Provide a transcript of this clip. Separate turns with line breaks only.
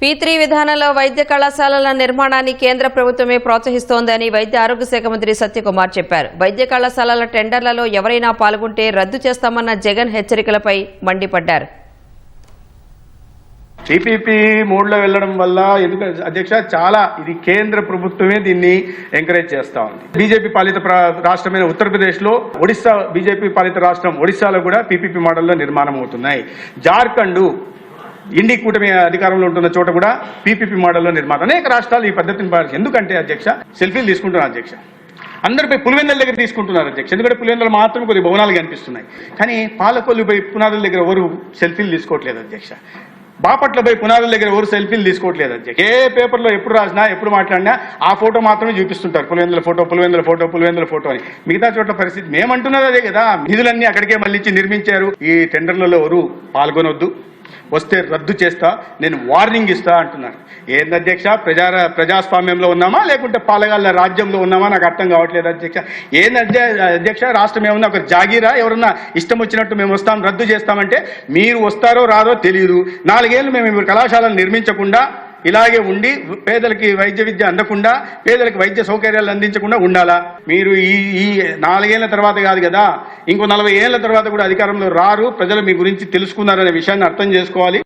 P3 విధానంలో వైద్య కళాశాలల నిర్మాణాన్ని కేంద్ర ప్రభుత్వమే ప్రోత్సహిస్తోందని వైద్య ఆరోగ్య శాఖ మంత్రి సత్యకుమార్ చెప్పారు. వైద్య కళాశాలల టెండర్లలో ఎవరైనా పాల్గొంటే రద్దు చేస్తామన్న జగన్ హెచ్చరికలపై మండిపడ్డారు.
పీపీపీ మోడ్లో వెళ్లడం వల్ల ఎందుకంటే అధ్యక్ష చాలా ఇది కేంద్ర ప్రభుత్వమే దీన్ని ఎంకరేజ్ చేస్తా ఉంది. బీజేపీ పాలిత రాష్ట్రమైన ఉత్తరప్రదేశ్లో, ఒడిశా బీజేపీ పాలిత రాష్ట్రం ఒడిశాలో కూడా పీపీపీ మోడల్లో నిర్మాణం అవుతున్నాయి. జార్ఖండ్ ఇండి కూటమి అధికారంలో ఉంటున్న చోట కూడా పీపీపీ మోడల్లో నిర్మాణం. అనేక రాష్ట్రాలు ఈ పద్ధతిని పాటించారు. ఎందుకంటే అధ్యక్ష సెల్ఫీలు తీసుకుంటున్నారు అధ్యక్ష, అందరిపై పులివెందుల దగ్గర తీసుకుంటున్నారు అధ్యక్ష. ఎందుకంటే పులివెందులు మాత్రమే కొద్ది భవనాలు కనిపిస్తున్నాయి, కానీ పాలకొల్లుపై పునాదుల దగ్గర ఎవరు సెల్ఫీలు తీసుకోవట్లేదు అధ్యక్ష. బాపట్లపై పునాదుల దగ్గర ఎవరు సెల్ఫీలు తీసుకోవట్లేదు అధ్యక్ష. ఏ పేపర్లో ఎప్పుడు రాసినా ఎప్పుడు మాట్లాడినా ఆ ఫోటో మాత్రమే చూపిస్తుంటారు, Pulivendula photo Pulivendula photo Pulivendula photo అని. మిగతా చోట్ల పరిస్థితి మేమంటున్నది అదే కదా, నిధులన్నీ అక్కడికే మళ్ళీ నిర్మించారు. ఈ టెండర్లలో ఎవరు పాల్గొనొద్దు, వస్తే రద్దు చేస్తా, నేను వార్నింగ్ ఇస్తా అంటున్నారు. ఏంది అధ్యక్ష, ప్రజాస్వామ్యంలో ఉన్నామా లేకుంటే పాలగాళ్ళ రాజ్యంలో ఉన్నామా నాకు అర్థం కావట్లేదు అధ్యక్ష. ఏంది అధ్యక్ష, రాష్ట్రం ఏమన్నా ఒక జాగీరా? ఎవరన్నా ఇష్టం వచ్చినట్టు మేము వస్తాం రద్దు చేస్తామంటే మీరు వస్తారో రాదో తెలియదు. 4 ఏళ్ళు మేము కళాశాలలు నిర్మించకుండా ఇలాగే ఉండి పేదలకి వైద్య విద్య అందకుండా, పేదలకు వైద్య సౌకర్యాలు అందించకుండా ఉండాలా? మీరు ఈ 4 ఏళ్ల తర్వాత కాదు కదా, ఇంకో 40 ఏళ్ల తర్వాత కూడా అధికారంలో రారు. ప్రజలు మీ గురించి తెలుసుకున్నారనే విషయాన్ని అర్థం చేసుకోవాలి.